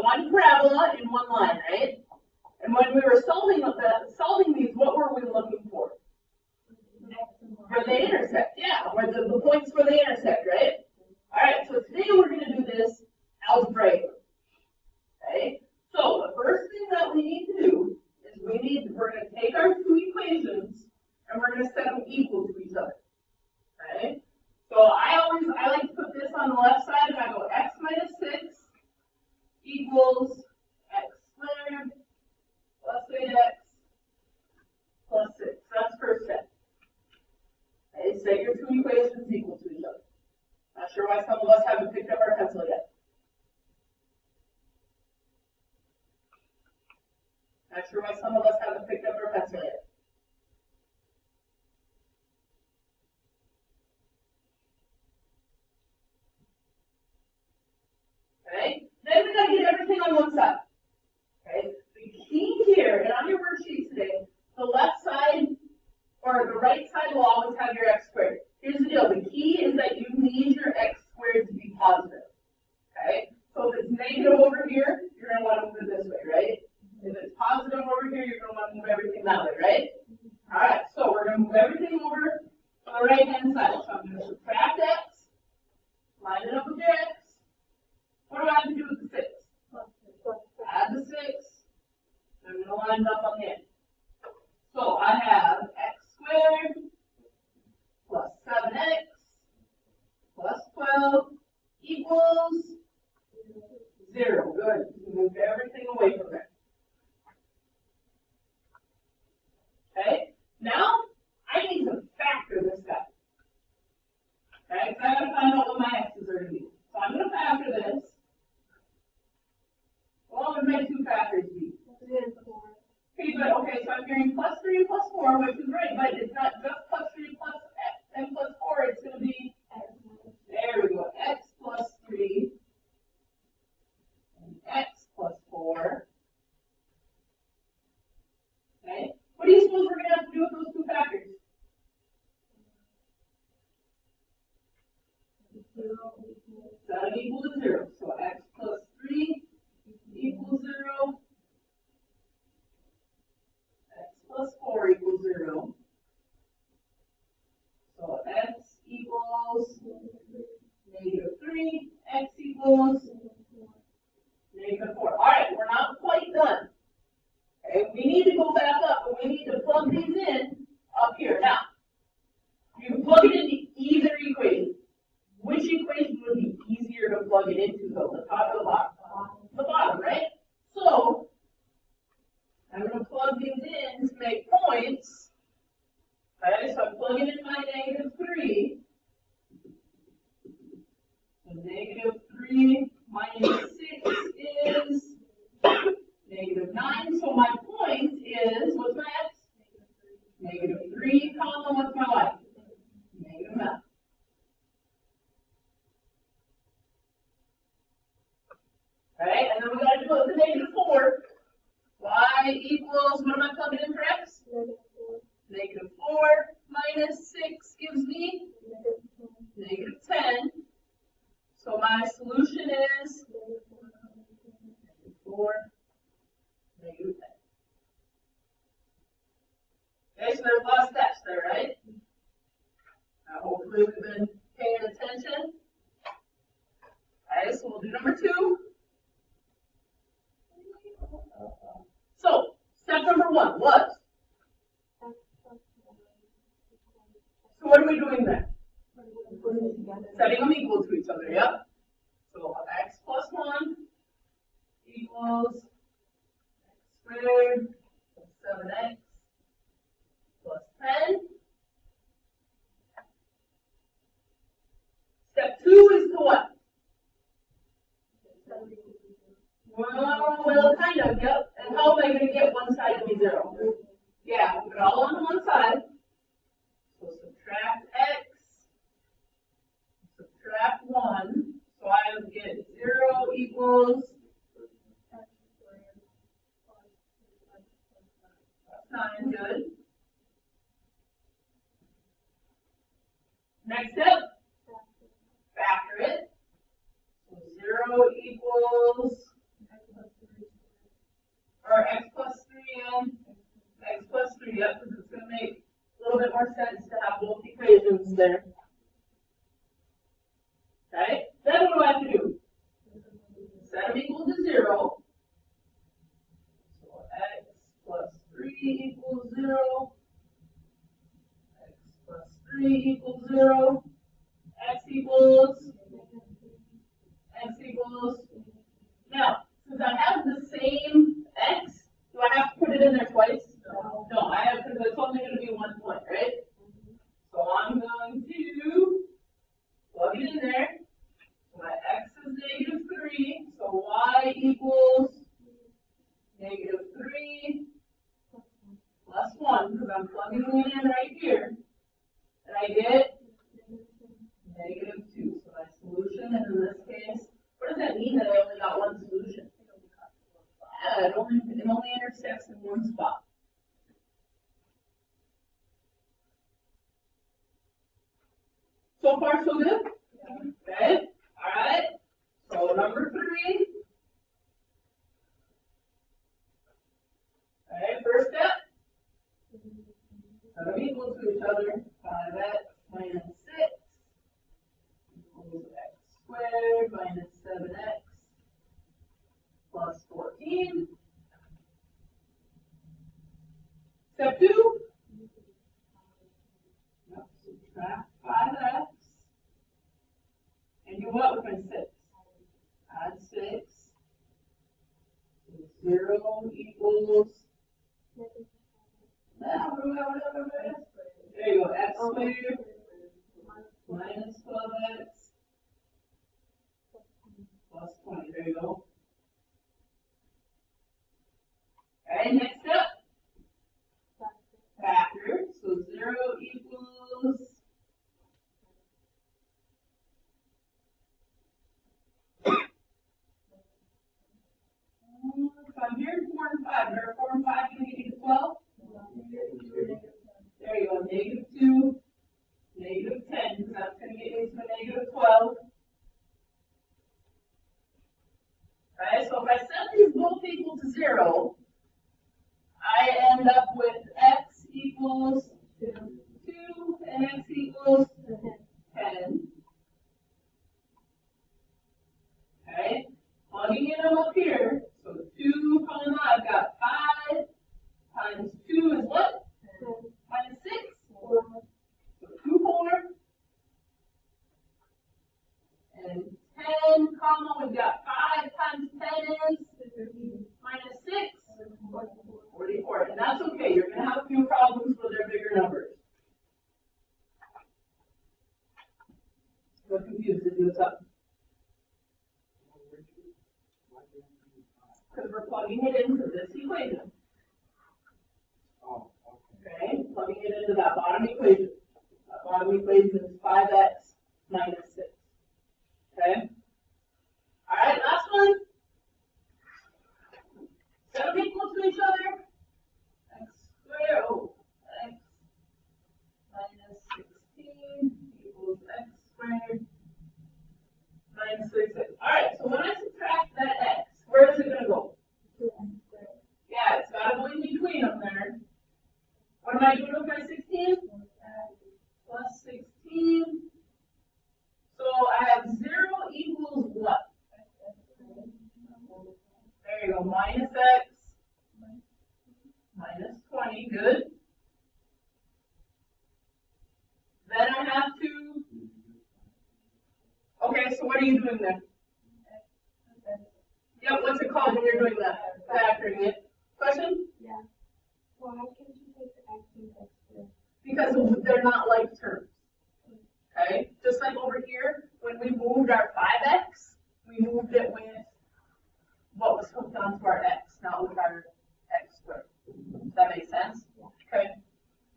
one parabola in one line, right? And when we were solving these, what were we looking for? Where they intersect, yeah, where the points where they intersect, right? All right, so today we're going to do this algebraica. Okay, so the first thing that we need to do is we're going to take our two equations and we're going to set them equal to each other. Okay, so I like to put this on the left side and I go x minus 6 equals x squared plus 8x plus 6. That's first step. Okay, set your two equations equal to each other. Not sure why some of us haven't picked up our pencil yet. Not sure why some of us haven't picked up our pencil yet. Okay, then we gotta get everything on one side. Okay, the key here, and on your worksheet today, the left side or the right side will always have your x squared. Here's the deal, the key is that you need your x squared to be positive. Okay, so if it's negative over here, you're gonna want to move it this way, right? If it's positive over here, you're going to want to move everything that way, right? All right, so we're going to move everything over to the right-hand side. So I'm going to subtract x, line it up with your x. What do I have to do with the 6? Add the 6, and I'm going to line it up on the end. So I have x squared plus 7x plus 12 equals 0. Good. Move everything away from there. Okay, now I need to factor this guy. Okay, so I got to find out what my x's are going to be. So I'm going to factor this. What would my two factors be? Okay, good. Okay, so I'm hearing plus 3 and plus 4, which is right, but it's not just plus 3 plus x and plus 4. It's going to be, there we go, x plus 3 and x plus 4. Okay. What do you suppose we're going to have to do with those two factors? Set them equal to 0. So x plus 3 equals 0. X plus 4 equals 0. So x equals negative 3. X equals negative 4. All right, we're not quite done. Okay, we need to go back up, and we need to plug these in up here. Now, you can plug it into either equation. Which equation would be easier to plug it into, though? The top or the bottom? The bottom, right? So, I'm going to plug these in to make points. Okay, so I'm plugging in my negative 3. So negative 3 minus 6 is negative 9, so my point is, what's my x? Negative 3, comma, what's my y? Negative 9. Alright, and then we got to do it with the negative 4. Y equals, what am I plugging in for x? Negative 4 minus 6 gives me negative 10. So my solution is negative 4. Negative 10. Okay, so there's a lot of steps there, right? Hopefully we've been paying attention. Okay, so we'll do number 2. So, step number 1 was. So what are we doing there? Setting them equal to each other, yep. So x plus 1 equals x squared plus 7x plus 10. Step 2 is to what? Well, kind of, yep. And how am I going to get one side to be 0? Yeah, put it all on one side. So subtract x, subtract 1. So I would get 0 equals that's 9, good. Next step, factor it. So 0 equals or x plus 3 and x plus 3, yep, because it's going to make a little bit more sense to have both equations there. Okay, then what do I have to do? Set them equal to 0. So x plus 3 equals 0. X plus 3 equals 0. X equals. Now, since I have the same x, do I have to put it in there twice? No, I have, because it's only going to be 1 point, right? So I'm going to plug it in there. My x is -3, so y equals -3 plus 1, because I'm plugging it in right here. And I get -2. So my solution, and in this case, what does that mean that I only got one solution? Yeah, it only intersects in one spot. So far, so good? Okay. All right. So number 3. Okay, first step. Set them equal to each other. 5x minus 6 equals x squared minus 7x plus 14. Step 2. Yep, subtract 5x. And do what with my 6? Add 6. 0 equals. There you go, x squared minus 12x plus 20. There you go. Okay, next step. Factor. So 0 equals. So I'm here 4 and 5. Are 4 and 5 going to get you to 12? There you go, -2, -10, because that's going to get you to a -12. Right, so if I set these both equal to 0, I end up with x equals 2 and x equals 10. Okay, plugging in them up here. So 2 comma, I've got 5 times 2 is what? Minus 6. So 2, 4. And 10 comma, we've got 5 times 10 is minus 6. 44. And that's okay. You're going to have a few problems where they're bigger numbers. What confused is what's up? Because we're plugging it into this equation. Okay, plugging it into that bottom equation. That bottom equation is 5x minus 6. Okay? All right, last one. Set them equal to each other. X squared, x minus 16 equals x squared minus 36. All right, so when I subtract that x, where is it going to go? Yeah, it's got to go in between them there. What am I doing with my 16? Plus 16. So I have 0 equals what? There you go, minus x minus 20, good. Then I have to, okay, so what are you doing there? Yep, what's it called when you're doing that? Factoring it. Question? Yeah. Why can't you take the x and x squared? Because they're not like terms. Okay? Just like over here, when we moved our 5x, we moved it with what was hooked onto our x, not with our x squared. Does that make sense? Okay.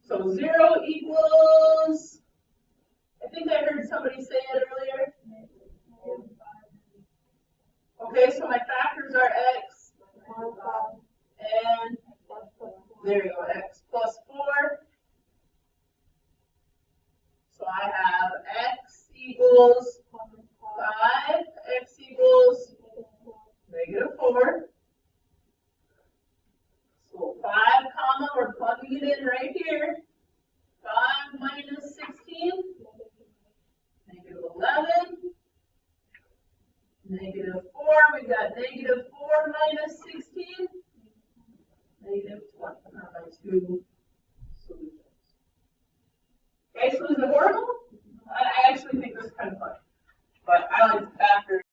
So 0 equals, I think I heard somebody say it earlier. Okay, so my factors are x and there you go, x plus 4. So I have x equals 5, x equals -4. feed in right here. 5 minus 16, negative 11. Negative 4, we've got negative 4 minus 16. Negative 20, my two solutions. Okay, so is it horrible? I actually think this is kind of funny, but I like to factor